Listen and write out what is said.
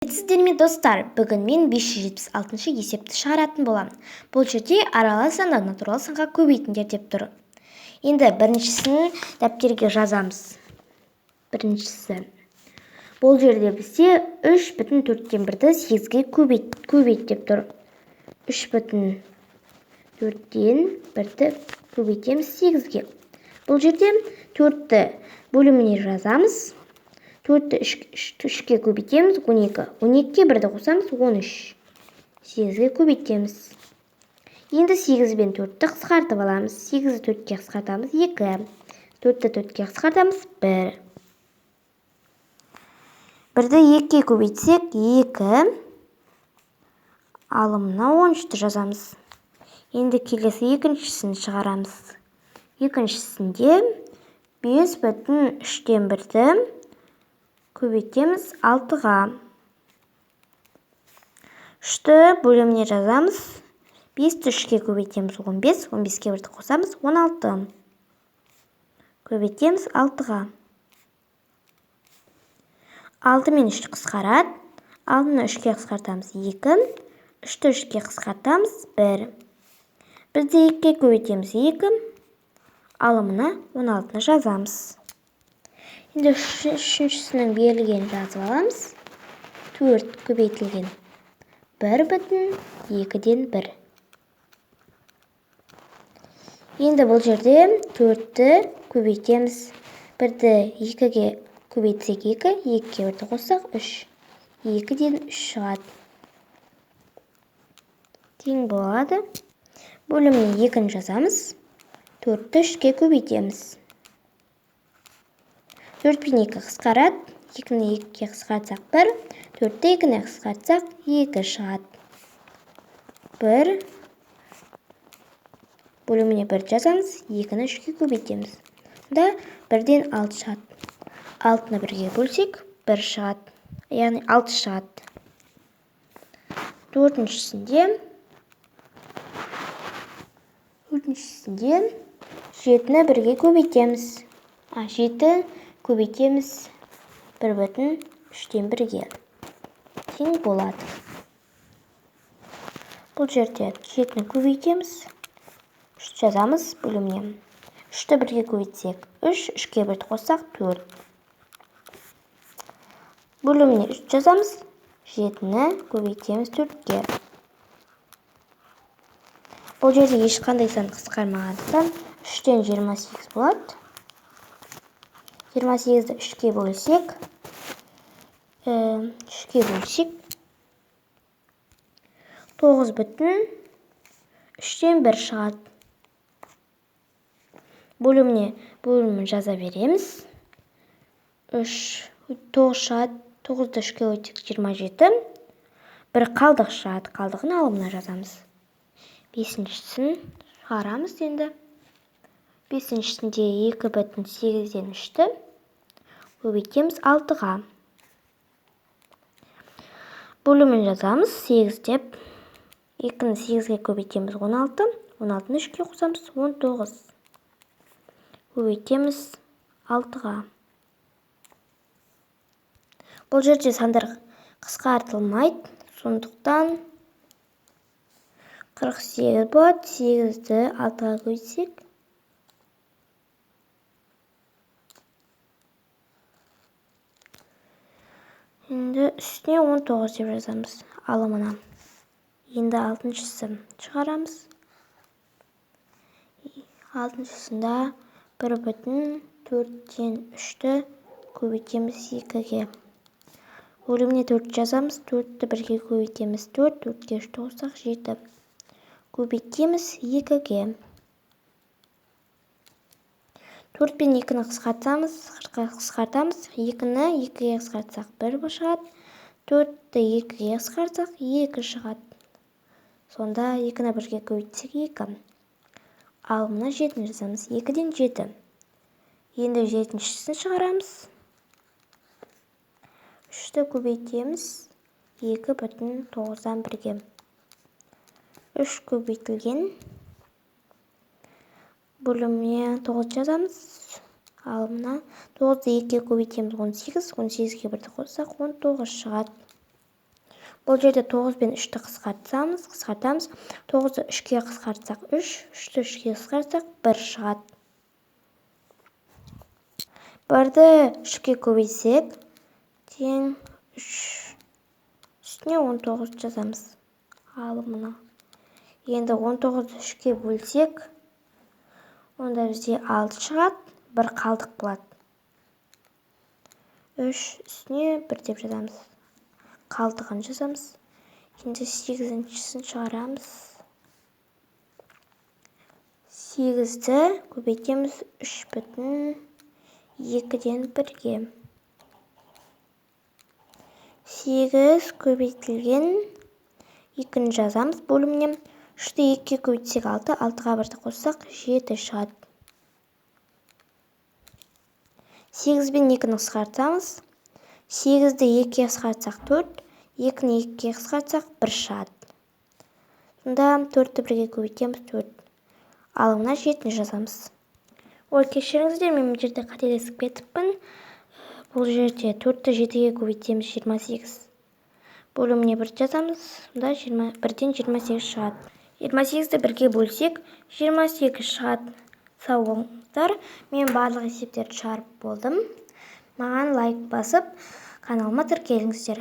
Сіздермен достар, бүгін мен 576 есепті шығаратын боламын. Бұл жерде аралас санды натурал санға көбейтіңдер деп тұр. Енді біріншісін дәптерге жазамыз. Біріншісі. Бұл жерде бізде 3,4-тен 1-ді 8-ге көбейт деп тұр. 3,4-тен 1-ді көбейтеміз 8-ге. Бұл жерде 4-ті бөліміне жазамыз. 4-ті 3-ке көбейтеміз 12. 12-ке 1-ді қосамыз 13. 8-ге көбейтеміз. Енді 8 бен 4-ті қысқартып аламыз. 8-ді 4-ке қысқартамыз 2. 4-ті 4-ке қысқартамыз 1. 1-ді 2-ке көбейтсек 2. Алымына 13-ті жазамыз. Енді келесі екіншісін шығарамыз. Екіншісінде 5,3-тен 1-ді көбейтеміз 6-ға. 3-ті бөліміне жазамыз. 5-ті 3-ке көбейтеміз 15. 15-ке 1-ді қосамыз 16. Көбейтеміз 6-ға. 6 мен 3-ті қысқарады. 6-ны 3-ке қысқартамыз 2. 3-ті 3-ке қысқартамыз 1. 1-ді 2-ке көбейтеміз 2. Алымына 16-ны жазамыз. Енді үшіншісінің берілгенін жазып аламыз. 4 көбейтілген 1,2-ден 1. Енді бұл жерде 4-ті көбейтеміз. 1-ді 2-ге көбейтсек 2, 2-ге 1-ді қоссақ 3. 2-ден 3 шығады. Тең болады. Бөліміне 2-ні жазамыз. 4-ті 3-ке көбейтеміз. 4 пен 2 қысқарады. 2-ні 2-ке қысқартсақ 1. 4-ті 2-ні қысқартсақ 2 шығады. 1. Бөліміне 1 жазамыз. 2-ні 3-ке көбейтеміз. Онда 1-ден 6 шығады. 6-ны 1-ге бөлсек 1 шығады. Яғни 6 шығады. Төртіншісінде 7-ні 1-ге көбейтеміз. 7 көбейтеміз 1,3-тен 1-ге. Тең болады. Бұл жерде 7-ні көбейтеміз. 3 жазамыз бөліміне. 3-ті 1-ге көбейтсек 3, 3-ке 1-ді қоссақ 4. Бөліміне 3 жазамыз. 7-ні көбейтеміз 4-ге. Бұл жерде ешқандай сан қысқармағандықтан 3-тен 28 болады. 28-ді 3-ке бөлсек 9,3-тен 1 шығады. Бөлімін жаза береміз. 9 шығады. 9-ды 3-ке өтсек 27. 1 қалдық шығады. Қалдығын алымына жазамыз. 5-шісін шығарамыз енді. 5-шісінде 2,8-ден 3-ті көбейтеміз 6-ға. Бөлімін жазамыз 8 деп. 2-ні 8-ге көбейтеміз 16. 16-ны 3-ке қосамыз 19. Көбейтеміз 6-ға. Бұл жерде сандар қысқартылмайды. Сондықтан 48 болады. 8-ді 6-ға көбейтсек енді үстіне 19 деп жазамыз алымына. Енді 6-шісі шығарамыз. 6-шысында 1,4-тен 3-ті көбейтеміз 2-ге. Бөліміне 4 жазамыз. 4-ті 1-ге көбейтеміз 4. 4-ке 3-ті қоссақ 7. Көбейтеміз 2-ге. 4 пен 2-ні қысқартамыз. 2-ні 2-ге қысқартсақ 1 шығады. 4-ті 2-ге қысқартсақ 2 шығады. Сонда 2-ні 1-ге көбейтсек 2. Алымына 7-ні жазамыз. 2-ден 7. Енді 7-шісін шығарамыз. 3-ті көбейтеміз 2,9-дан 1-ге. 3 көбейтілген бөліміне 9 жазамыз. Алымына 9-ды 2-ге көбейтеміз 18. 18-ге 1-ді қоссақ 19 шығады. Бұл жерде 9 пен 3-ті қысқартамыз. 9-ды 3-ке қысқартсақ 3, 3-ті 3-ке қысқартсақ 1 шығады. 1-ді 3-ке көбейтсек, тең 3 үстіне 19 жазамыз. Ал мұны. Енді 19-ды 3-ке бөлсек, онда бізде 6 шығады, 1 қалдық болады. 3 үстіне 1 деп жазамыз. Қалдығын жазамыз. Енді 8-шісін шығарамыз. 8-ді көбейтеміз 3,2-ден 1-ге. 8 көбейтілген 2-ні жазамыз бөліміне. 3-ті 2-ке көбейтсек 6, 6-ға 1-ді қоссақ 7 шығады. 8 бен 2-ні қысқартамыз. 8-ді 2-ке қысқартсақ 4, 2-ні 2-ке қысқартсақ 1 шығады. Сонда 4-ті 1-ге көбейтеміз 4. Ал мына 7-ні жазамыз. Ой, кешіріңіздер, мен бұл жерде қателесіп кетіппін. Бұл жерде 4-ті 7-ге көбейтеміз 28. Бөліміне 1 жазамыз. Сонда 1-ден 28 шығады. 28-ді 1-ге бөлсек 28 шығады. Сау болыңыздар. Мен барлық есептерді шығарып болдым. Маған лайк басып, каналыма тіркеліңіздер.